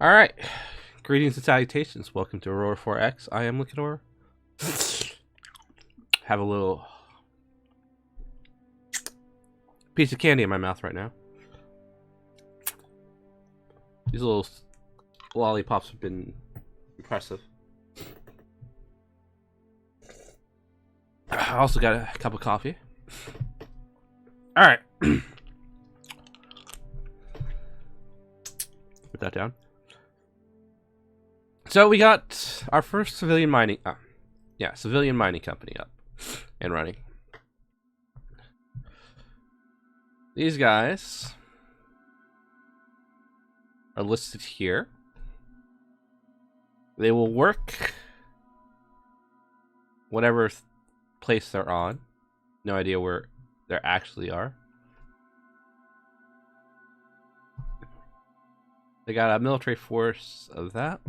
Alright. Greetings and salutations. Welcome to Aurora 4X. I am Licanor. Have a little piece of candy in my mouth right now. These little lollipops have been impressive. I also got a cup of coffee. Alright. Put that down. So we got our first civilian mining, civilian mining company up and running. These guys are listed here. They will work whatever place they're on. No idea where they actually are. They got a military force of that.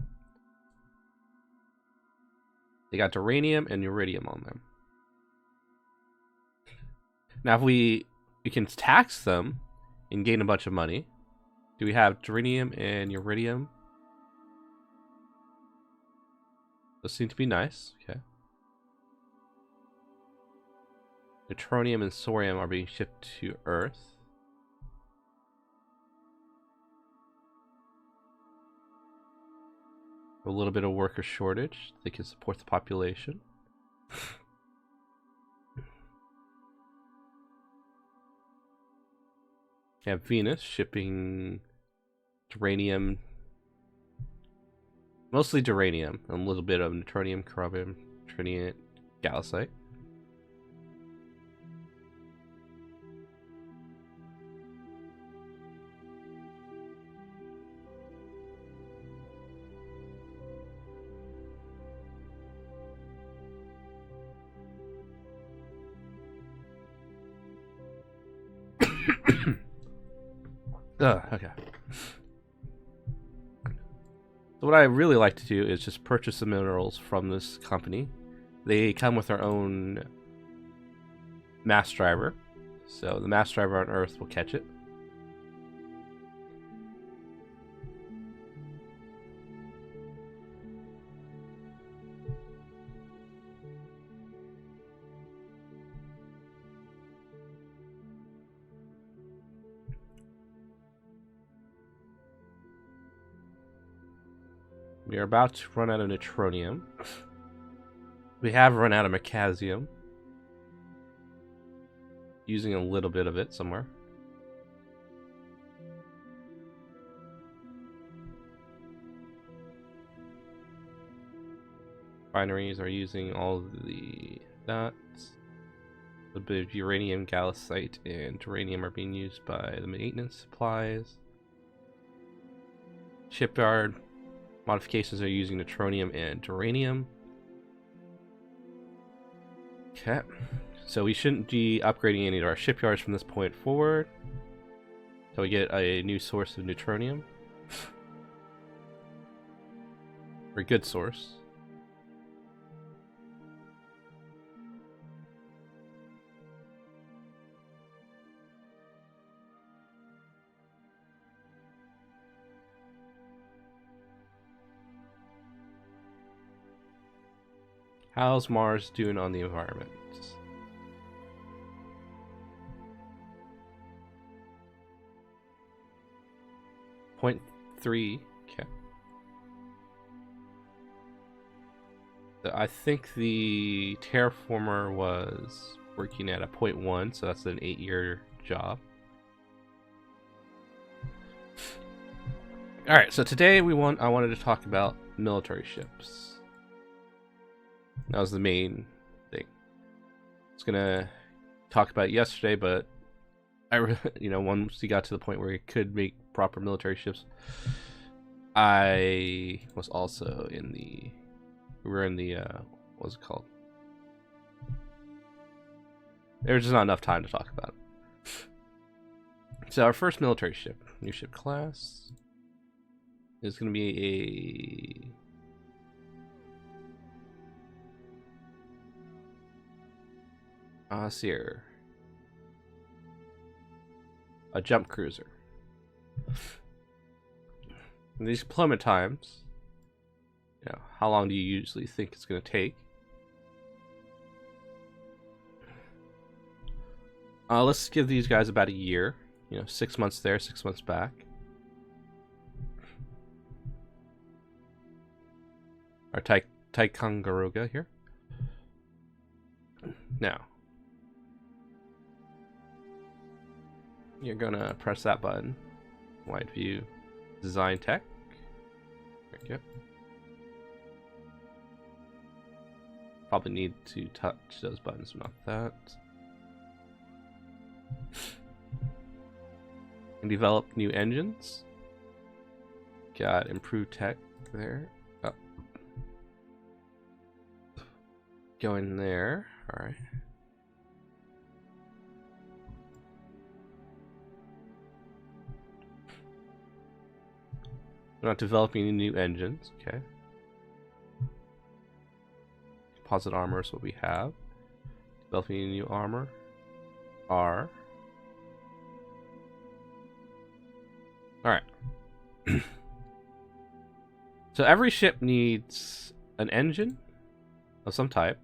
They got duranium and uridium on them. Now, if we can tax them and gain a bunch of money. Do we have duranium and uridium? Those seem to be nice. Okay. Neutronium and thorium are being shipped to Earth. A little bit of worker shortage. They can support the population. We have Venus shipping duranium, mostly duranium, and a little bit of neutronium, chromium, tritium, gallacite. Okay. So what I really like to do is just purchase the minerals from this company. They come with their own mass driver. So the mass driver on Earth will catch it. We are about to run out of neutronium. We have run out of magnesium. Using a little bit of it somewhere. Refineries are using all that. A bit of uranium, gallacite, and uranium are being used by the maintenance supplies. Shipyard modifications are using neutronium and duranium. Okay, so we shouldn't be upgrading any of our shipyards from this point forward until we get a new source of neutronium. Or a good source. How's Mars doing on the environment? 0.3. Okay. So I think the terraformer was working at a 0.1, so that's an 8-year job. Alright, so today I wanted to talk about military ships. That was the main thing. I was gonna talk about it yesterday, but once we got to the point where we could make proper military ships, I was also in the. We were in the what was it called? There was just not enough time to talk about it. So our first military ship, new ship class, is gonna be a. Let's see here. A jump cruiser. And these deployment times, you know, how long do you usually think it's going to take? Let's give these guys about a year. You know, 6 months there, 6 months back. Our Ticonderoga here. Now, you're gonna press that button. Wide view, design tech. There you go. Probably need to touch those buttons, not that. And develop new engines. Got improved tech there. Oh. Go in there. All right. We're not developing any new engines. Okay. Composite armor is what we have. Developing any new armor. R. Alright. So every ship needs an engine of some type,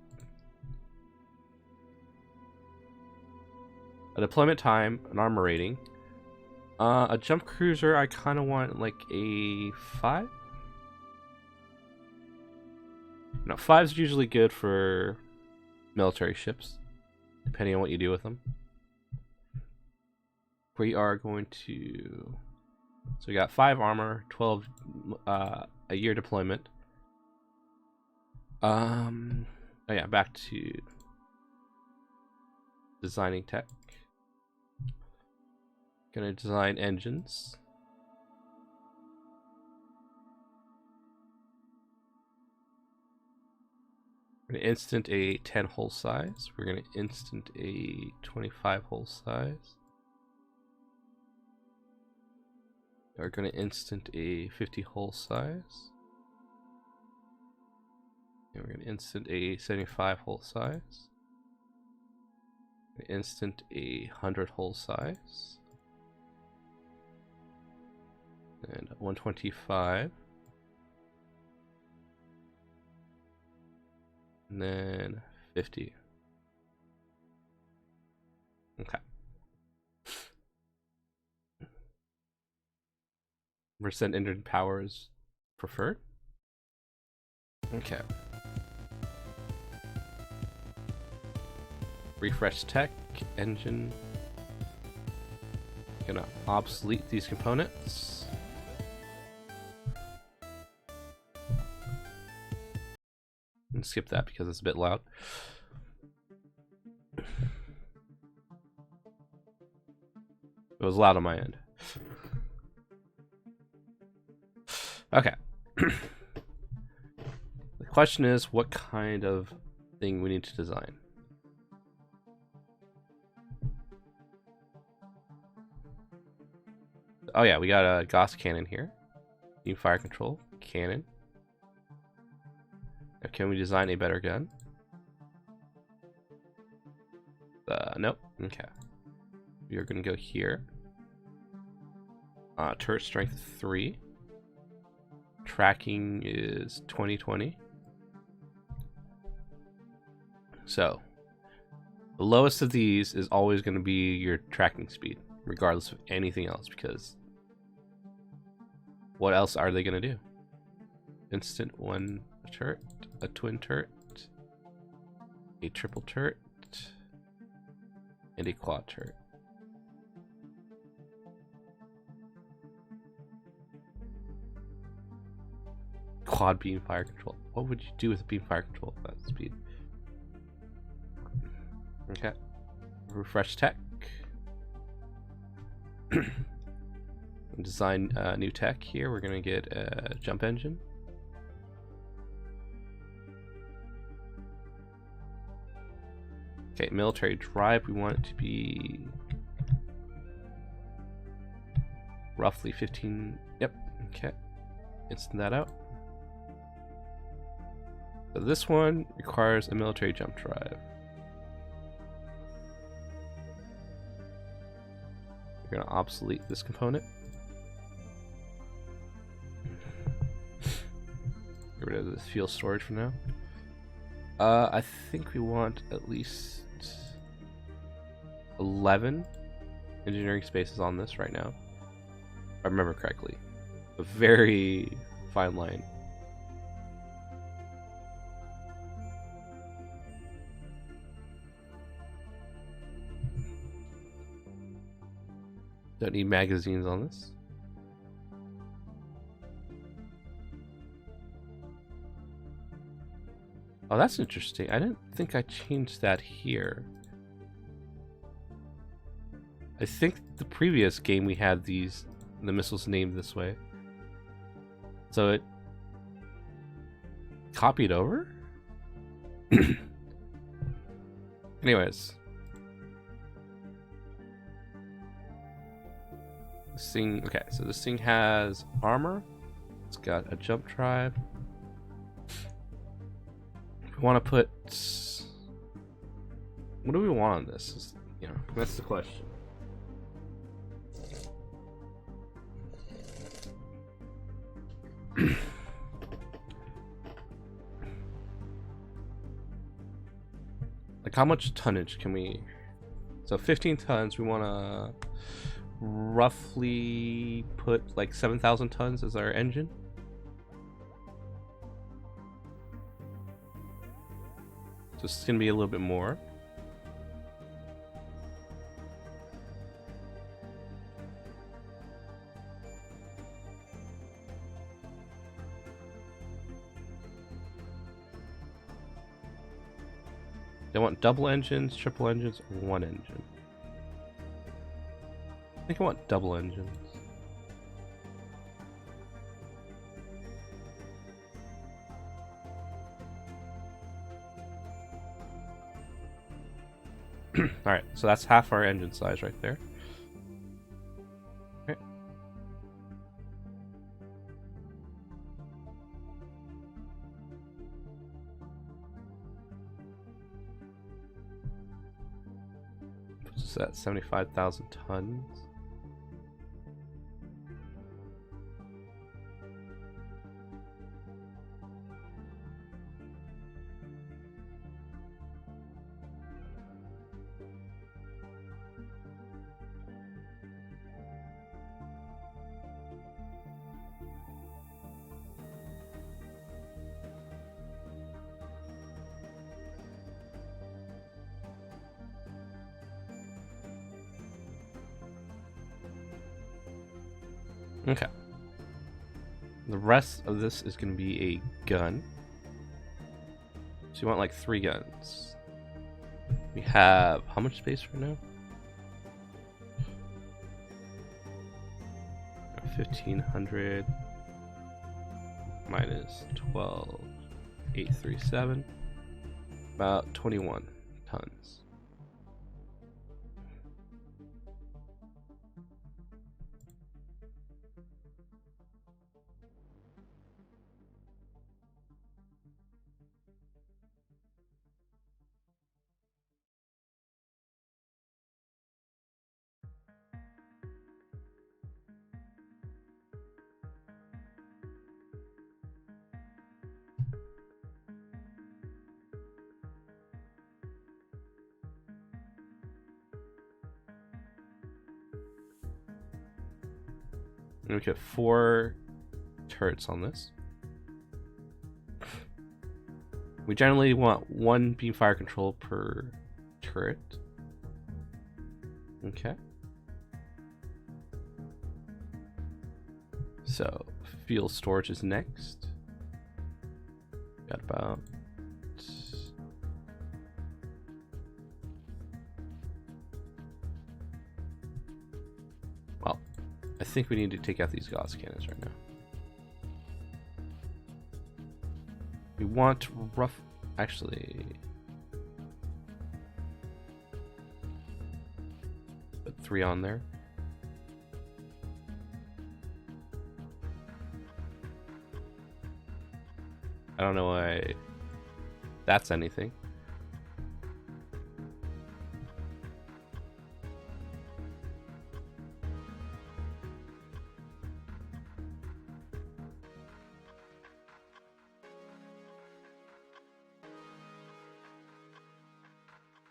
a deployment time, an armor rating, a jump cruiser. I kind of want like a 5. No, 5's usually good for military ships, depending on what you do with them. We are going to... So we got 5 armor, 12 a year deployment. Oh yeah, back to designing tech. Gonna design engines. We're gonna instant a 10 hull size. We're gonna instant a 25 hull size. We're going to instant a 50 hull size. And we're going to instant a 75 hull size. Instant a 100 hull size. And 125. And then 50. Okay. Percent engine power is preferred. Okay. Refresh tech, engine. Gonna obsolete these components. And skip that because it's a bit loud. It was loud on my end. Okay. The question is, what kind of thing we need to design? Oh yeah, we got a Gauss cannon here. Beam fire control, cannon. Now, can we design a better gun? Nope. Okay. We are going to go here. Turret strength 3. Tracking is 2020. So the lowest of these is always going to be your tracking speed, regardless of anything else, because what else are they going to do? Instant one turret, a twin turret, a triple turret, and a quad turret. Quad beam fire control. What would you do with beam fire control at that speed? Okay. Refresh tech. Design new tech here. We're gonna get a jump engine. Okay, military drive. We want it to be roughly 15. Yep. Okay. Instant that out. So this one requires a military jump drive. We're going to obsolete this component. Get rid of this fuel storage for now. I think we want at least 11 engineering spaces on this right now. If I remember correctly. A very fine line. Don't need magazines on this. Oh, that's interesting. I didn't think I changed that here. I think the previous game we had the missiles named this way. So it copied over? Anyways. This thing, okay, so this thing has armor. It's got a jump drive. We want to put... What do we want on this? You know, that's the question. Like, how much tonnage can we... So 15 tons, we want to roughly put like 7,000 tons as our engine. So this is going to be a little bit more. They want double engines, triple engines, or one engine. I think I want double engines. Alright, so that's half our engine size right there. Okay. Puts us at 75,000 tons. Okay. The rest of this is going to be a gun. So you want like 3 guns. We have how much space right now? 1,500 minus 12,837. About 21 tons. And we get 4 turrets on this. We generally want 1 beam fire control per turret. Okay. So, fuel storage is next. Got about... Well, I think we need to take out these Gauss cannons right now. We want rough... Actually... Put 3 on there. I don't know why that's anything.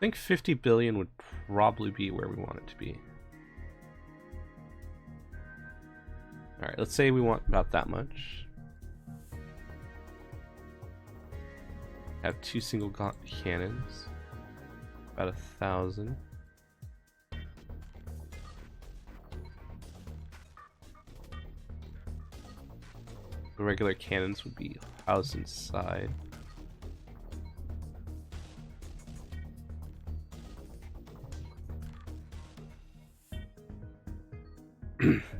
think 50 billion would probably be where we want it to be. Alright, let's say we want about that much. Have 2 single cannons. About 1,000. The regular cannons would be housed inside.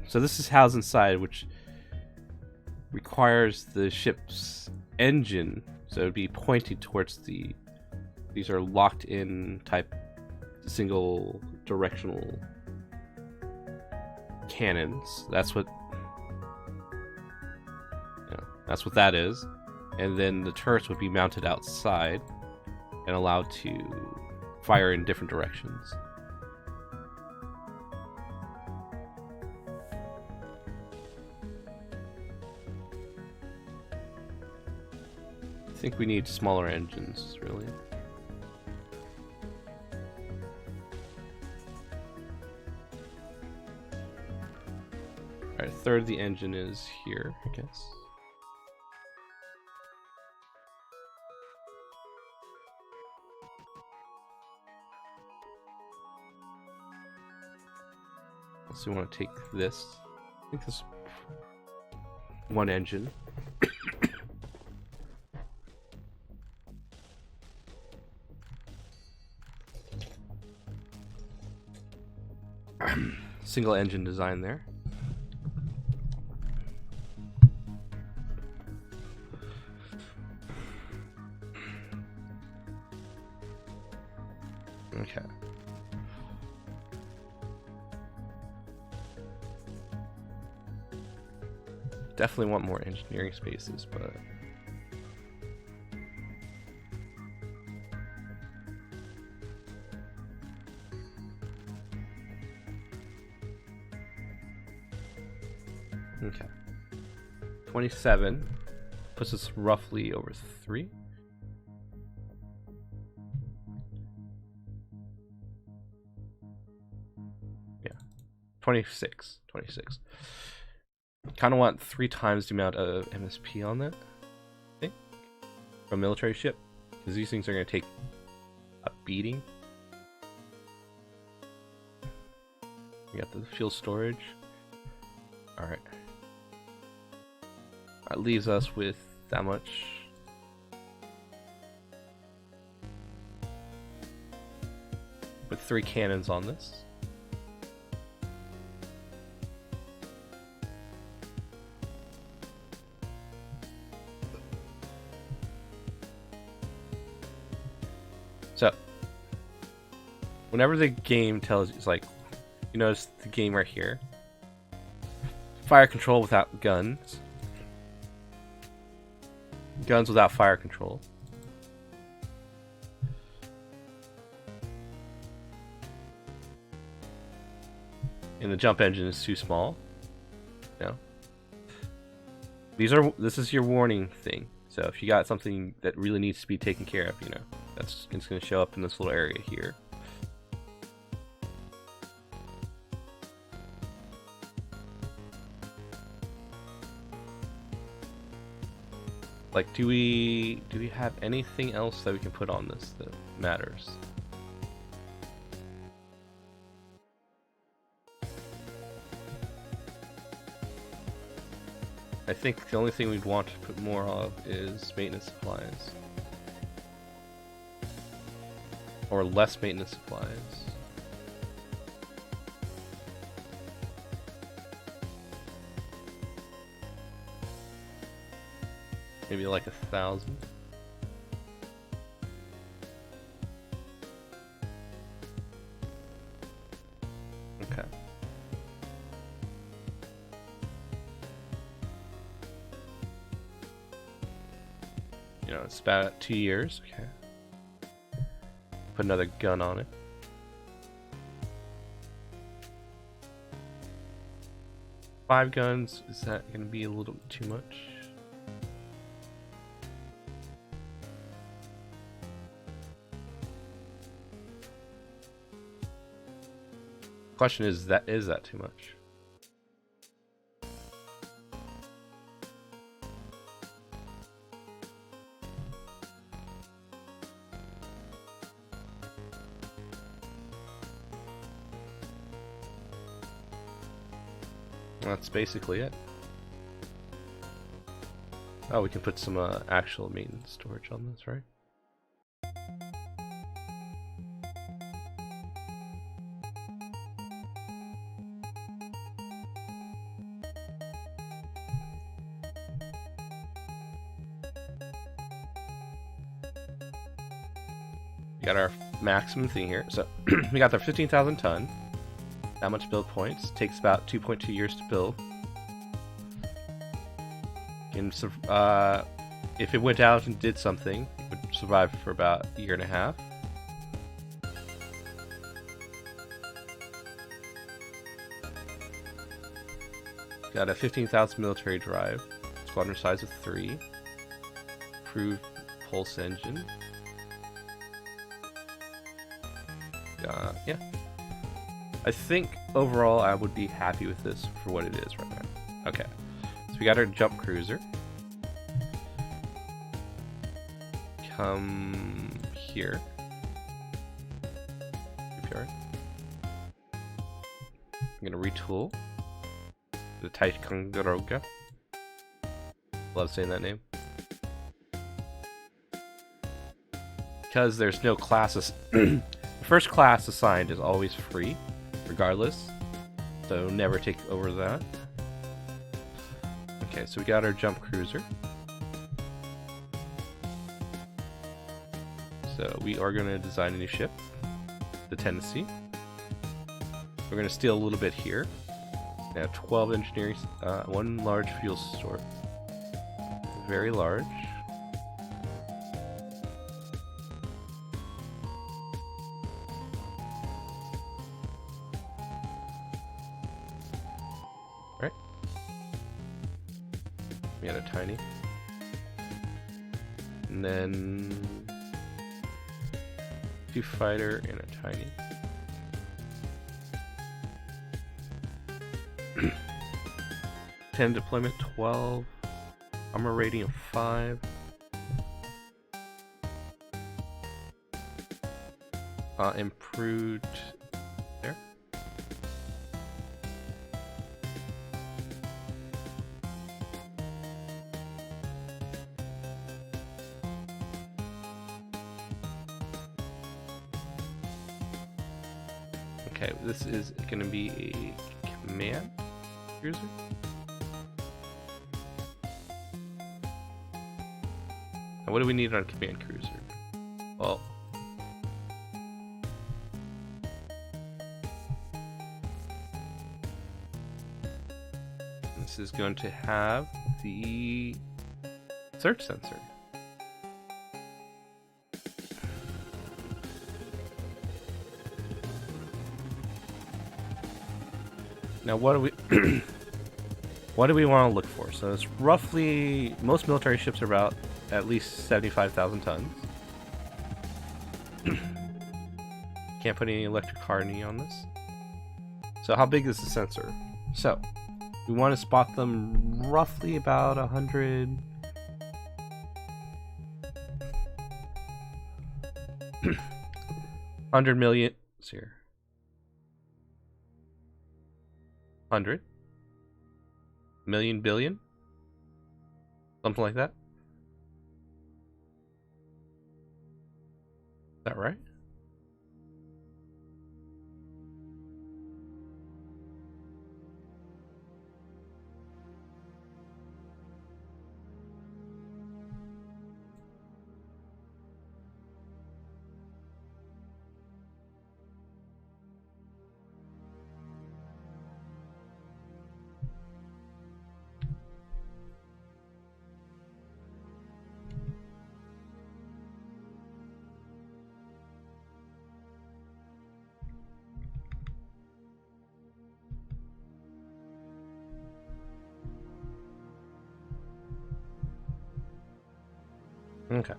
So this is housed inside, which requires the ship's engine, so it would be pointing towards the... These are locked in type single directional cannons. That's what that is. And then the turrets would be mounted outside and allowed to fire in different directions. I think we need smaller engines, really. Alright, a third of the engine is here, I guess. So we want to take this. I think this one engine. Single engine design there. Okay. Definitely want more engineering spaces, but okay. 27 puts us roughly over 3. Yeah. 26. Kind of want 3 times the amount of MSP on that, I think, from a military ship, because these things are going to take a beating. We got the fuel storage. Alright. That leaves us with that much. With 3 cannons on this. So, whenever the game tells you, it's like, you notice the game right here. Fire control without guns. Guns without fire control. And the jump engine is too small. No. This is your warning thing. So if you got something that really needs to be taken care of, it's going to show up in this little area here. Like, do we have anything else that we can put on this that matters? I think the only thing we'd want to put more of is maintenance supplies. Or less maintenance supplies. Maybe like 1,000. Okay. It's about 2 years. Okay. Put another gun on it. Five guns, is that going to be a little bit too much? Question is that too much? That's basically it. Oh, we can put some actual maintenance storage on this, right? We got our maximum thing here. So we got our 15,000 ton. That much build points. Takes about 2.2 years to build. And if it went out and did something, it would survive for about a year and a half. Got a 15,000 military drive. Squadron size of 3. Improved pulse engine. Yeah. I think overall I would be happy with this for what it is right now. Okay. So we got our jump cruiser. Come here. I'm gonna retool the Ticonderoga. Love saying that name. Because there's no classes. The first class assigned is always free, regardless. So never take over that. Okay, so we got our jump cruiser. So we are going to design a new ship, the Tennessee. We're going to steal a little bit here. Now 12 engineering, 1 large fuel store. Very large. Right. We got a tiny. And then 2 fighter and a tiny. 10 deployment, 12. Armor rating of 5. Improved there. Okay, this is going to be a command cruiser. Now, what do we need on a command cruiser? Well, this is going to have the search sensor. Now, what do we what do we want to look for? So it's roughly, most military ships are about at least 75,000 tons. Can't put any electric hardening on this. So how big is the sensor? So we want to spot them roughly about 100. 100 million. Let's see here. 100 million billion, something like that. Is that right? Okay.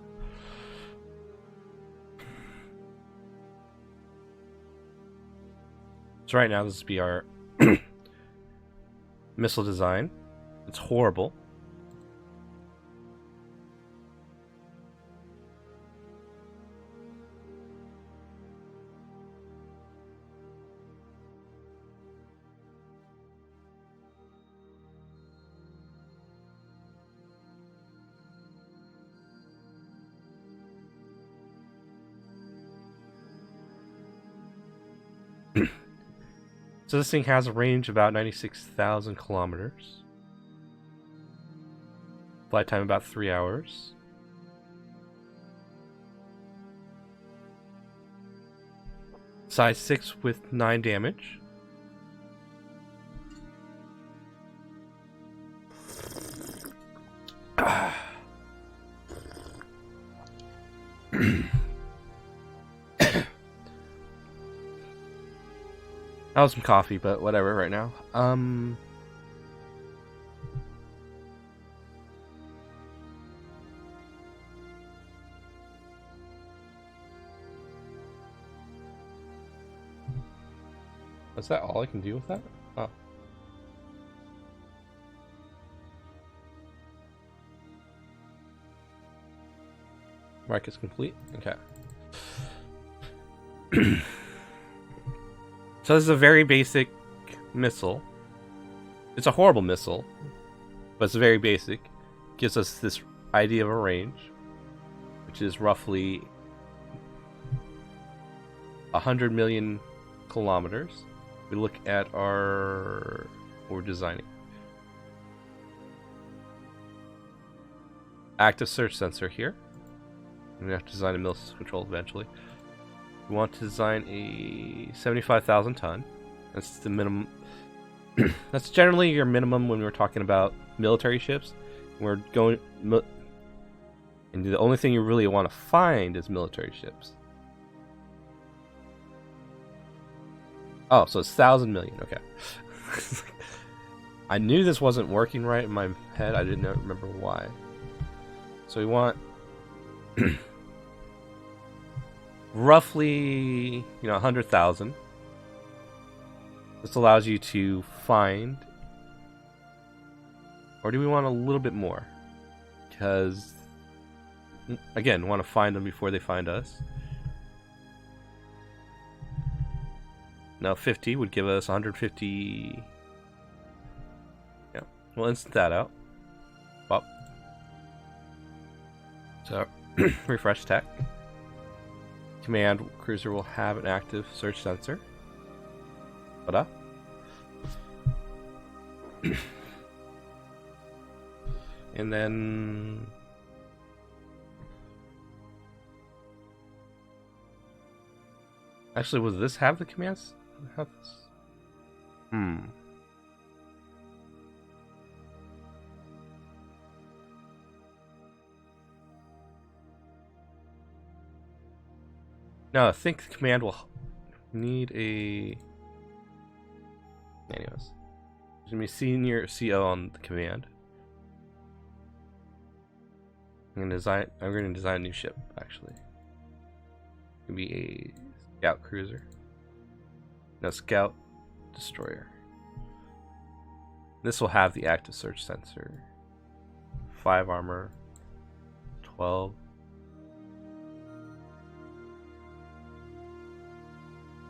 So right now this will be our missile design. It's horrible. So this thing has a range of about 96,000 kilometers. Flight time about 3 hours. Size 6 with 9 damage. That was some coffee, but whatever right now. Is that all I can do with that? Oh. Mark is complete? Okay. So this is a very basic missile. It's a horrible missile, but it's very basic. Gives us this idea of a range, which is roughly 100 million kilometers. We look at what we're designing. Active search sensor here. I'm gonna have to design a missile control eventually. We want to design a 75,000 ton. That's the minimum. That's generally your minimum when we're talking about military ships. We're going, and the only thing you really want to find is military ships. Oh, so it's 1,000 million. Okay. I knew this wasn't working right in my head. I didn't remember why. So we want roughly, 100,000. This allows you to find, or do we want a little bit more? Because, again, we want to find them before they find us. Now 50 would give us 150. Yeah, we'll instant that out. Pop. So, refresh tech. Command cruiser will have an active search sensor. Ta-da. And then actually, would this have the commands? Have this? No, I think the command will need a. Anyways, there's gonna be senior CO on the command. I'm gonna design a new ship. Actually, it's gonna be a scout cruiser. No, scout destroyer. This will have the active search sensor. 5 armor. 12.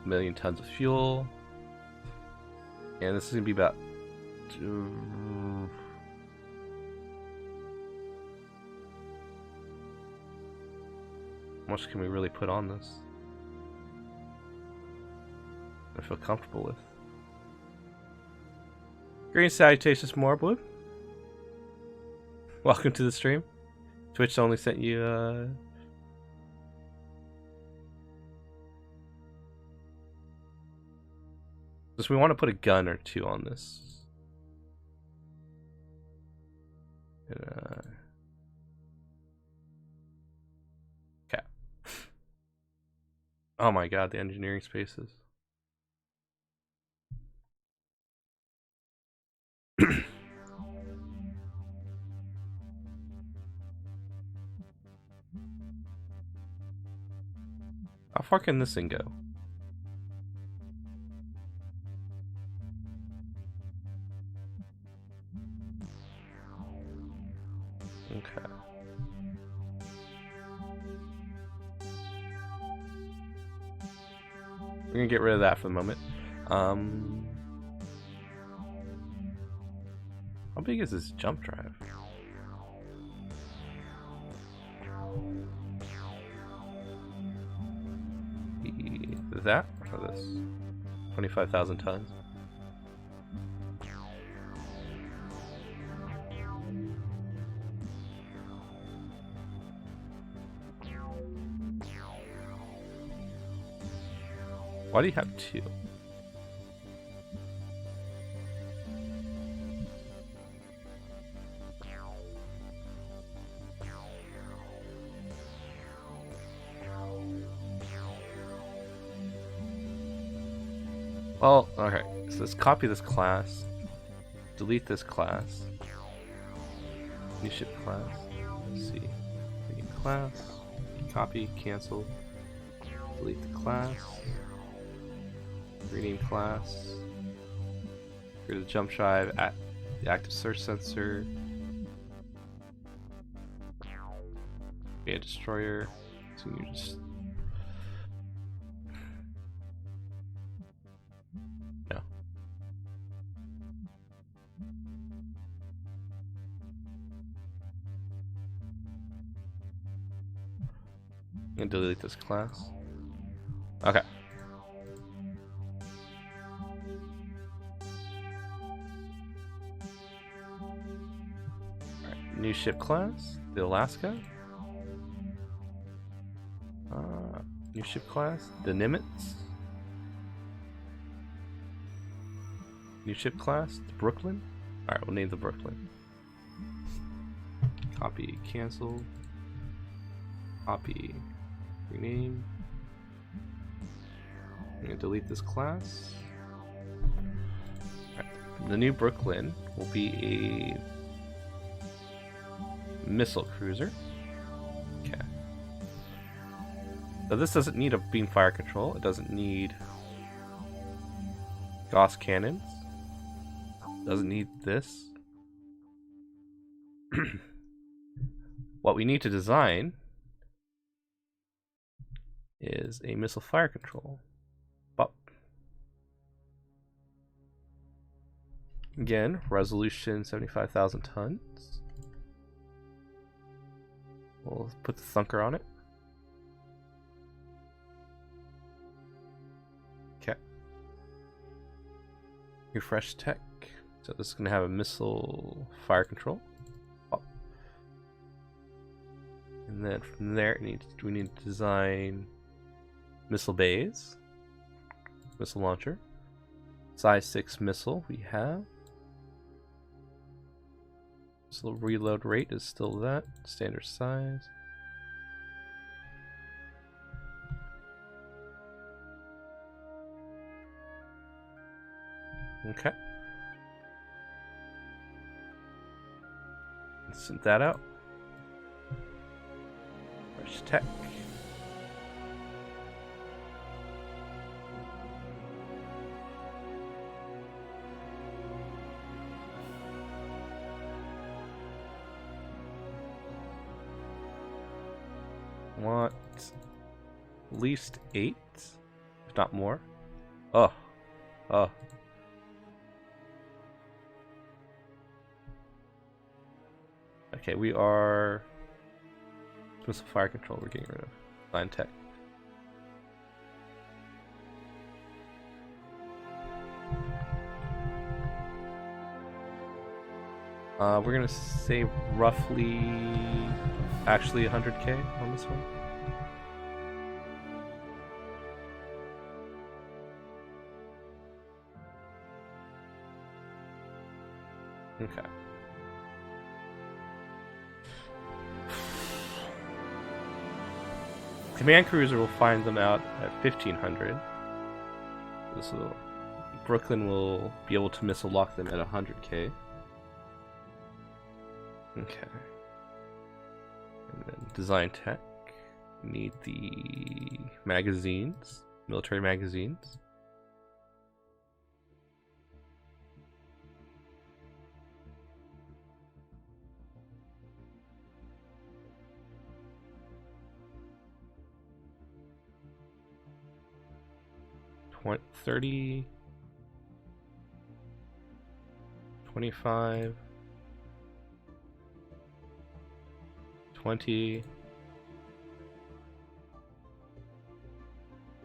Million tons of fuel. And this is gonna be about how much can we really put on this? I feel comfortable with. Green salutations, more blue. Welcome to the stream. Twitch only sent you Just we want to put a gun or two on this. Okay. Oh my god, the engineering spaces. How far can this thing go? We're gonna get rid of that for the moment. How big is this jump drive? That or this? 25,000 tons. Why do you have two? Well, okay, so let's copy this class, delete this class, new ship class, let's see, rename class, copy, cancel, delete the class, rename class, get rid of the jump drive, at the active search sensor, a destroyer, so you just and delete this class. Okay. Alright, new ship class, the Alaska. New ship class, the Nimitz. New ship class, the Brooklyn. Alright, we'll name the Brooklyn. Copy, cancel. Copy. Rename. I'm gonna delete this class. Right. The new Brooklyn will be a missile cruiser. Okay. So this doesn't need a beam fire control. It doesn't need Gauss cannons. Doesn't need this. What we need to design is a missile fire control. Bop. Again, resolution 75,000 tons. We'll put the thunker on it. Okay. Refresh tech. So this is going to have a missile fire control. Bop. And then from there, we need to design missile bays, missile launcher, size 6 missile we have. Missile reload rate is still that, standard size. Okay. Let's send that out. Fresh tech. Want at least 8, if not more. Oh. Okay, we are missile fire control. We're getting rid of line tech. We're gonna save roughly, actually 100K on this one. Okay. Command cruiser will find them out at 1500. So Brooklyn will be able to missile lock them at 100K. Okay. And then design tech. We need the magazines, military magazines. 30, 25, 20,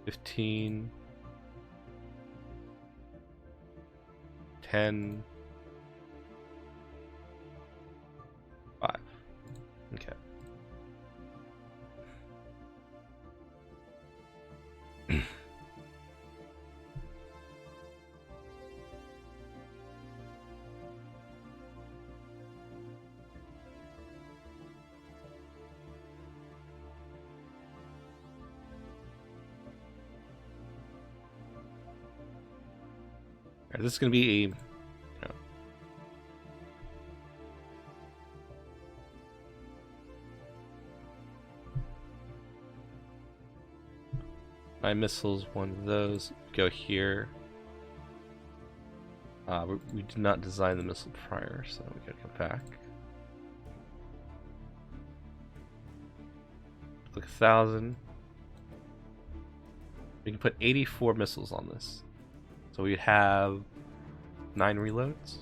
15, 10, 5. Okay. Alright, this is going to be a my missiles, one of those, go here. We did not design the missile prior, so we gotta come back. Click 1,000. We can put 84 missiles on this. So we'd have 9 reloads.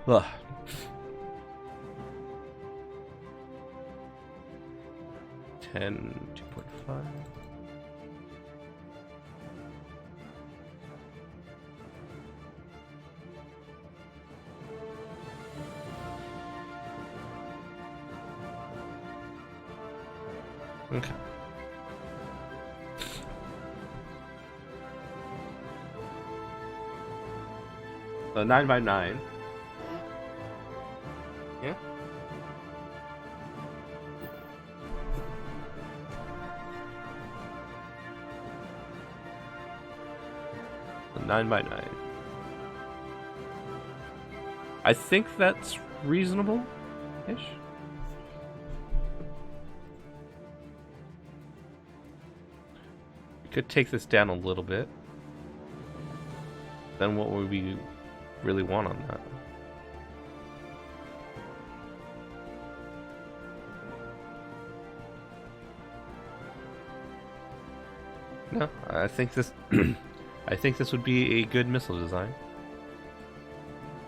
Ugh. $10, 2.5. Okay. So 9x9. Yeah. So 9x9. I think that's reasonable-ish. We could take this down a little bit. Then what would we really want on that? No, I think this I think this would be a good missile design.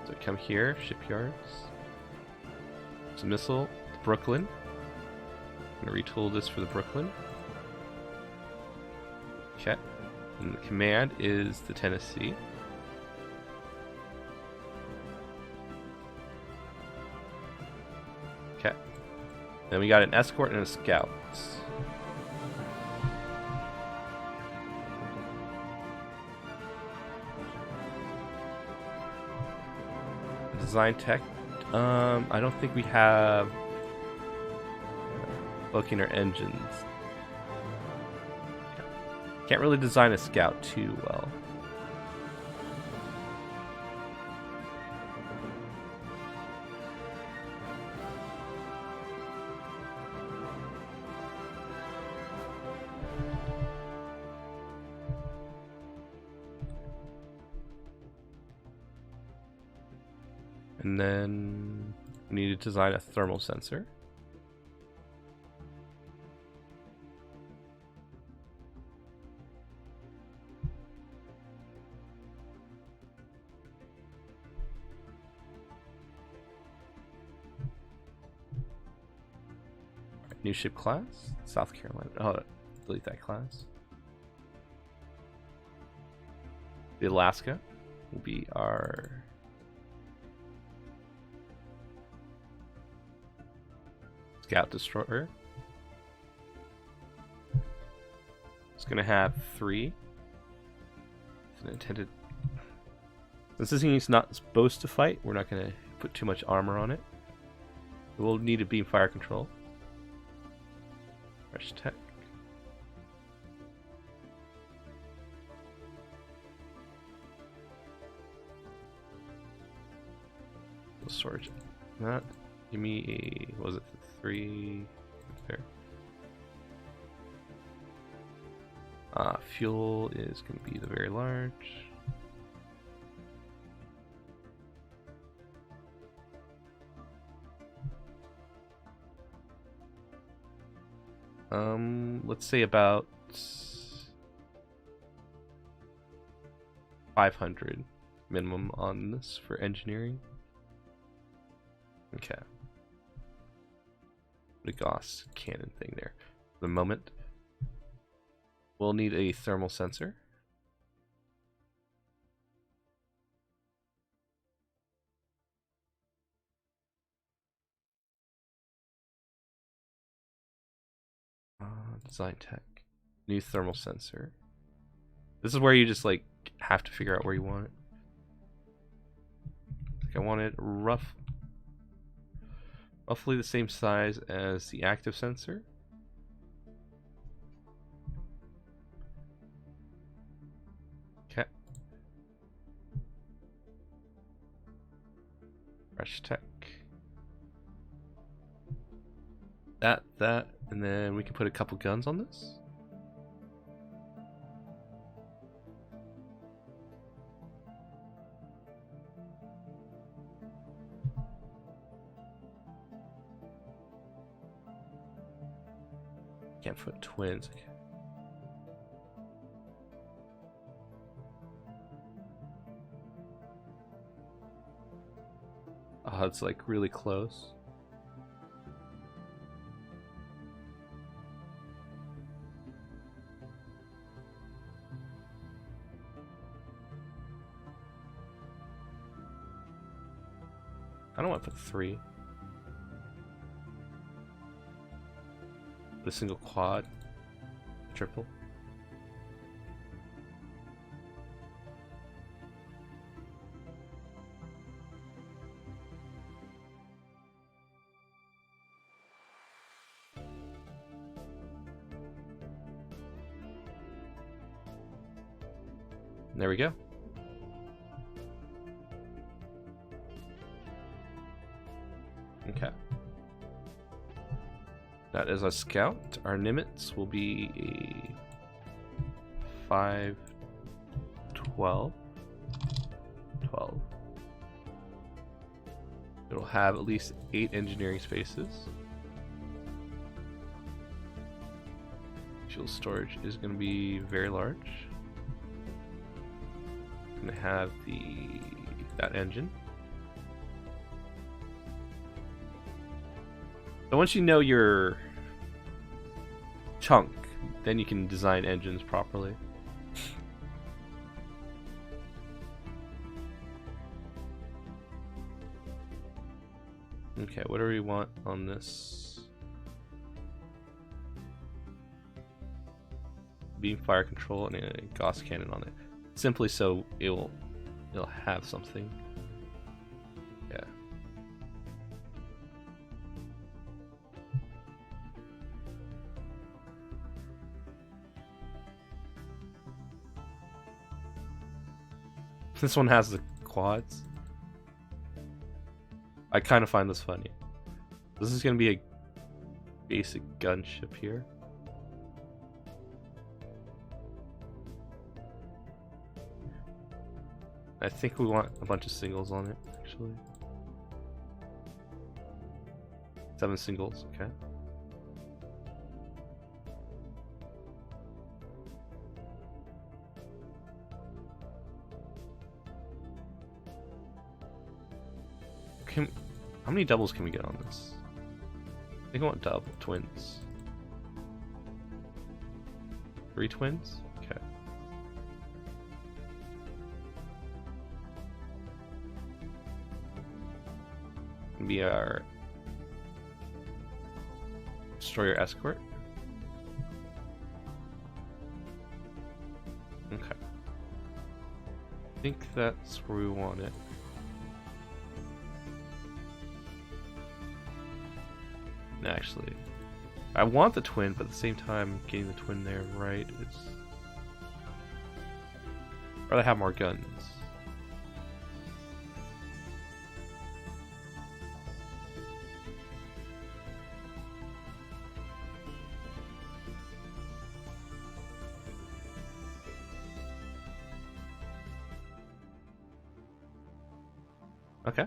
So come here, shipyards. It's a missile, Brooklyn. I'm gonna retool this for the Brooklyn. Okay. And the command is the Tennessee. Okay. Then we got an escort and a scout. Design tech. I don't think we have looking our engines. Can't really design a scout too well. And then we need to design a thermal sensor. New ship class, South Carolina. Oh, delete that class. The Alaska will be our scout destroyer. It's gonna have 3. It's an intended. Since this thing is not supposed to fight, we're not gonna put too much armor on it. We'll need a beam fire control. Fresh tech. storage. That give me a, what was it, 3 there. Fuel is going to be the very large. Let's say about 500 minimum on this for engineering. Okay. The Gauss cannon thing there. For the moment, we'll need a thermal sensor. Design tech. New thermal sensor. This is where you just like have to figure out where you want it. I want it roughly the same size as the active sensor. Okay. Fresh tech. That, and then we can put a couple guns on this. Can't put twins. Okay. Oh, it's like really close. I don't want to put 3. Put a single quad, triple. There we go. Okay. That is a scout. Our Nimitz will be a 5, 12. It'll have at least 8 engineering spaces. Fuel storage is going to be very large. Going to have that engine. So once you know your chunk, then you can design engines properly. Okay, what do we want on this? Beam fire control and a Gauss cannon on it. Simply so it'll have something. Yeah. This one has the quads. I kind of find this funny. This is going to be a basic gunship here. I think we want a bunch of singles on it, actually. 7 singles, okay. How many doubles can we get on this? I think I want double twins. 3 twins? Okay. Can be our destroyer escort. Okay. I think that's where we want it. Actually, I want the twin, but at the same time, getting the twin there right is. I'd rather have more guns. Okay.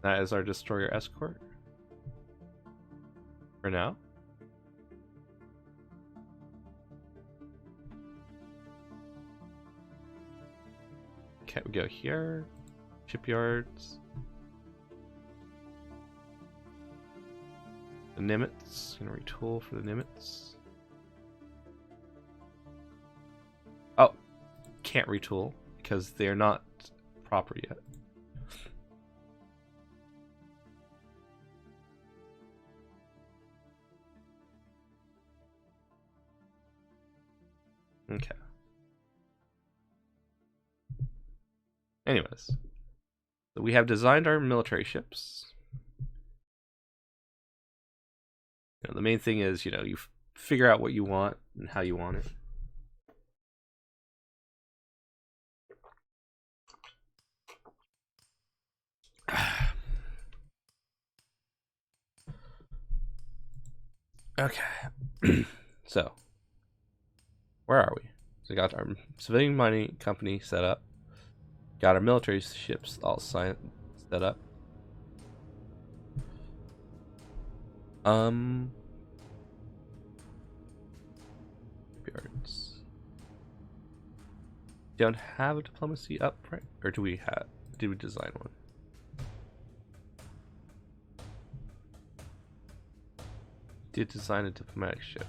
That is our destroyer escort. For now. Okay, we go here. Shipyards. The Nimitz. Gonna retool for the Nimitz. Oh, can't retool because they're not proper yet. Okay. Anyways, so we have designed our military ships. You know, the main thing is, you figure out what you want and how you want it. Okay. So, where are we? So we got our civilian mining company set up. Got our military ships all set up. Yards. Don't have a diplomacy up, right? Or do we have? Did we design one? Did design a diplomatic ship.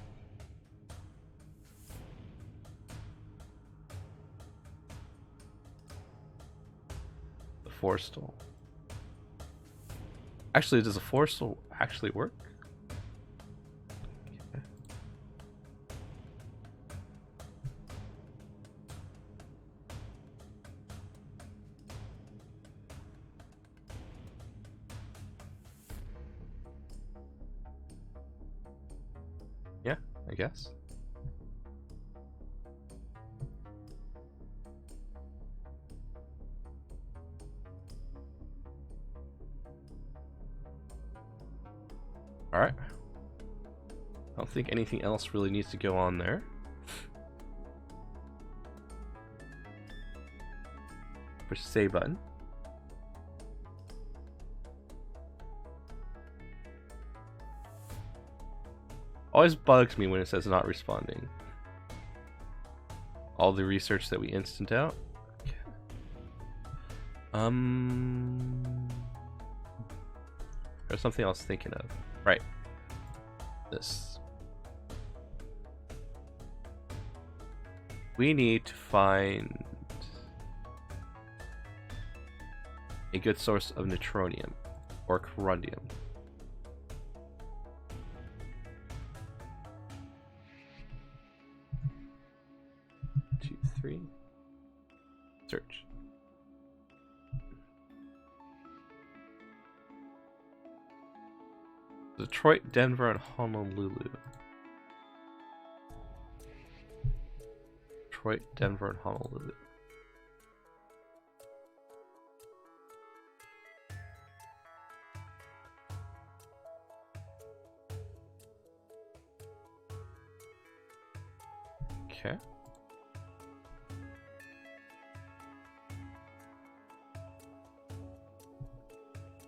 The Forstall. Actually, does a Forstall actually work? Okay. Yeah, I guess. Alright. I don't think anything else really needs to go on there. Push the save button. Always bugs me when it says not responding. All the research that we instant out. Okay. There's something I was thinking of. Right. This. We need to find a good source of neutronium or corundium. Search. Detroit, Denver, and Honolulu. Detroit, Denver, and Honolulu. Okay.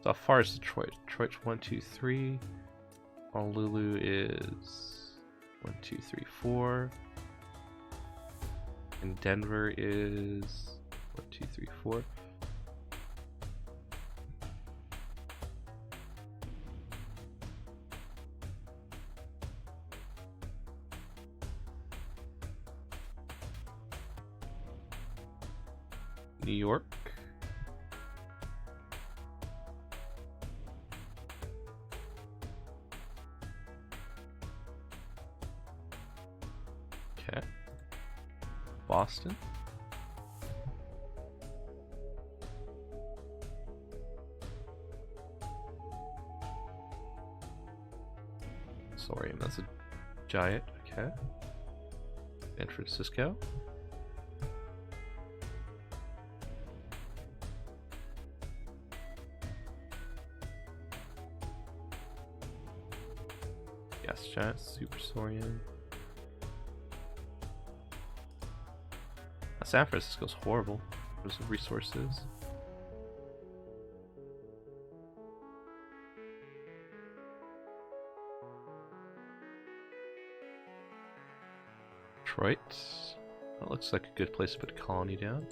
So how far is Detroit? Detroit's 1, 2, 3. Honolulu is 1, 2, 3, 4. And Denver is 1, 2, 3, 4. New York. Okay. Boston. Sorry, that's a giant. Okay. San Francisco. Gas giant, super saurian. San Francisco's horrible. There's the resources. Detroit. That looks like a good place to put a colony down.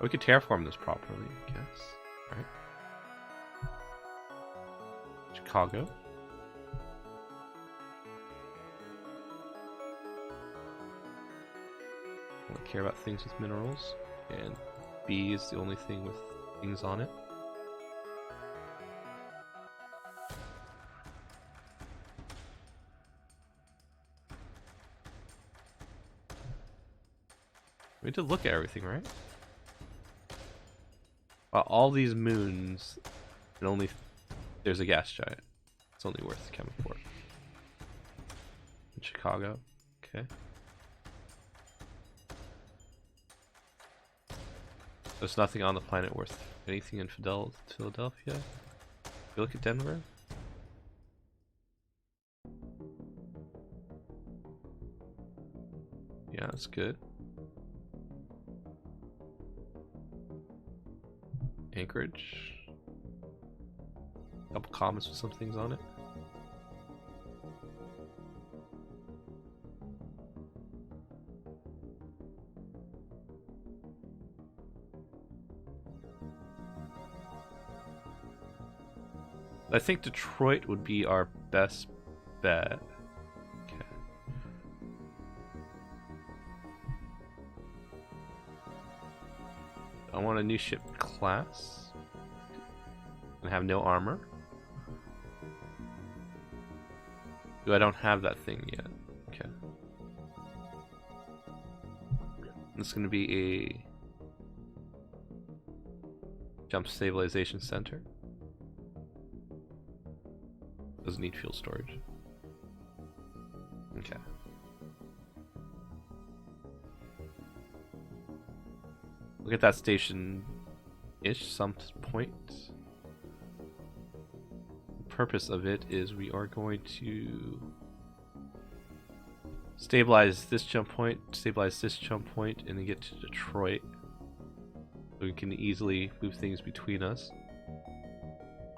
We could terraform this properly, I guess. Right? Chicago. I don't care about things with minerals. And B is the only thing with things on it. We need to look at everything, right? All these moons, and only there's a gas giant. It's only worth the chemical port. In Chicago, okay. There's nothing on the planet worth anything in Philadelphia. You look at Denver. Yeah, that's good. Anchorage. A couple comets with some things on it. I think Detroit would be our best bet. Okay. I want a new ship class. And have no armor. Ooh, I don't have that thing yet. Okay. It's gonna be a jump stabilization center. Doesn't need fuel storage. Okay. Look at that station-ish some point. The purpose of it is we are going to stabilize this jump point, and then get to Detroit. So we can easily move things between us.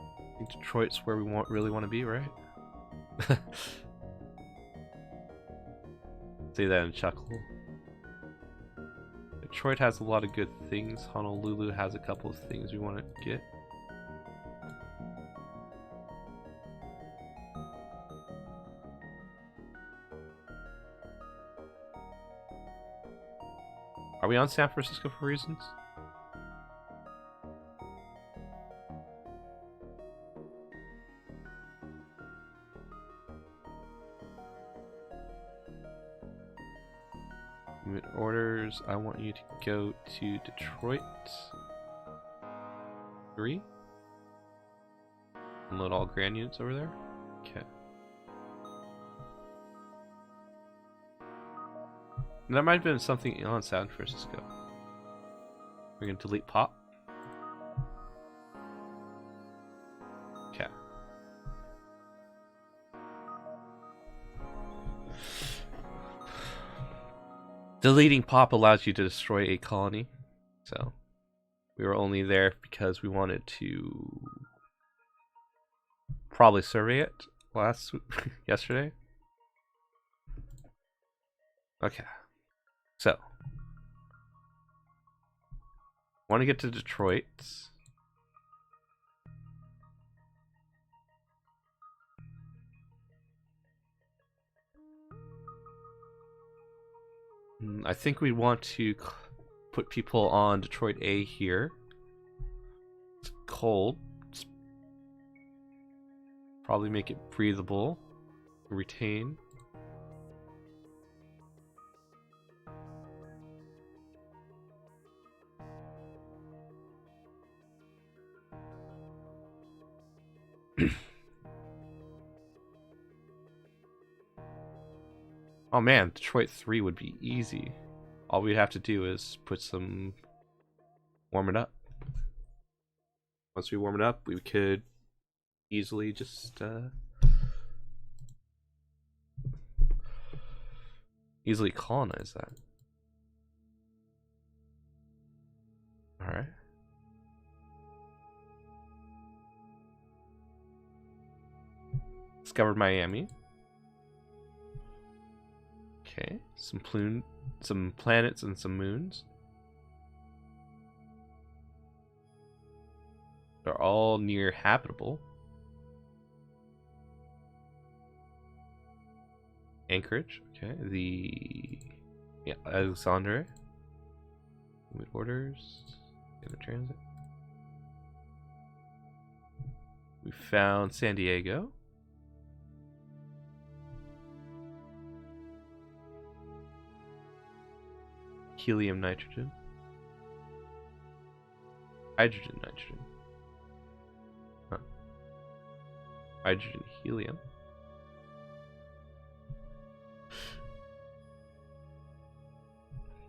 I think Detroit's where we really want to be, right? Say that and chuckle. Detroit has a lot of good things. Honolulu has a couple of things we want to get. Are we on San Francisco for reasons? Orders, I want you to go to Detroit 3. Unload all grand units over there. Okay. And that might have been something on San Francisco. We're gonna delete pop. Okay. Deleting pop allows you to destroy a colony, so we were only there because we wanted to probably survey it yesterday. Okay, so want to get to Detroit. I think we want to put people on Detroit A here. It's cold. Probably make it breathable. Retain. Oh man, Detroit 3 would be easy. All we'd have to do is put some... warm it up. once we warm it up, we could easily just easily colonize that. All right. Discovered Miami. Okay, some planets and some moons. They're all near habitable. Anchorage. Okay, Alexandria. Mid orders. In the transit. We found San Diego. Helium, nitrogen. Hydrogen, nitrogen. Huh. Hydrogen, helium.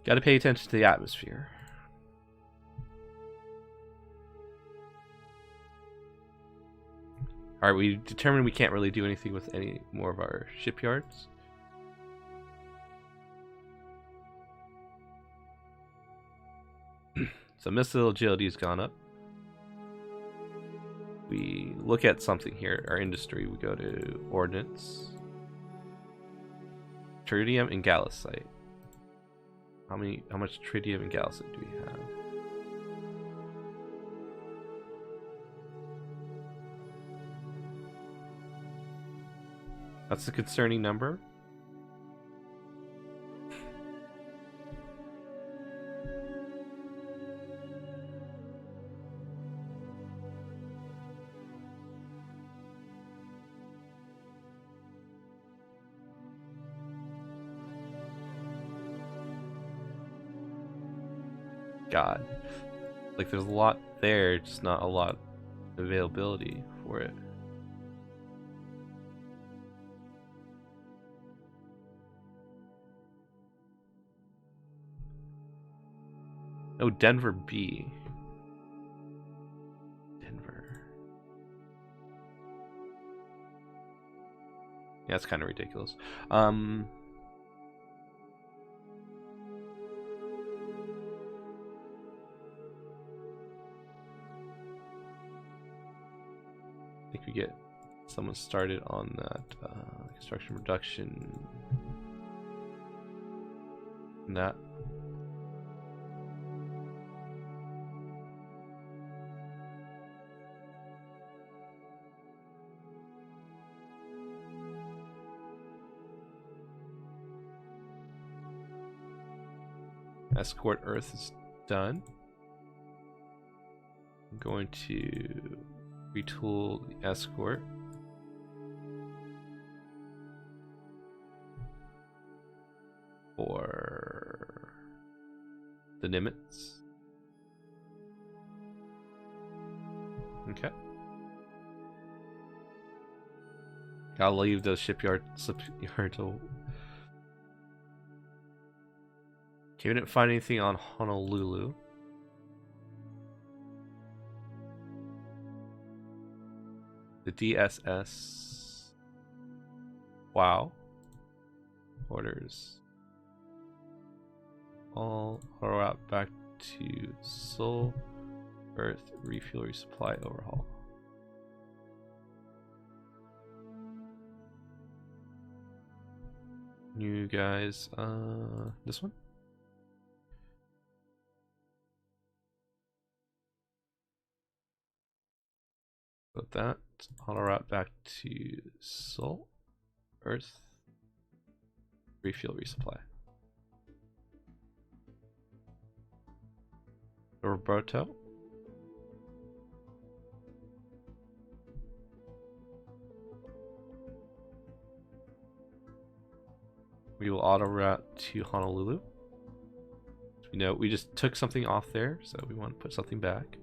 Got to pay attention to the atmosphere. Alright, we determined we can't really do anything with any more of our shipyards. So missile agility has gone up. We look at something here, our industry, we go to ordnance. Tritium and gallicite. How much tritium and gallicite do we have? That's a concerning number. God, like there's a lot there, just not a lot of availability for it. Oh, Denver B. Denver. Yeah, that's kind of ridiculous. I think we get someone started on that construction production. And that. Escort Earth is done. I'm going to retool the escort. For the Nimitz. Okay. Gotta leave the shipyard to. Okay, we didn't find anything on Honolulu. The DSS. Wow. Orders. All route back to Sol, Earth, refuel, resupply, overhaul. You guys, this one? Put that auto route back to Sol, Earth, refuel, resupply. Roberto. We will auto route to Honolulu. We know we just took something off there, so we want to put something back.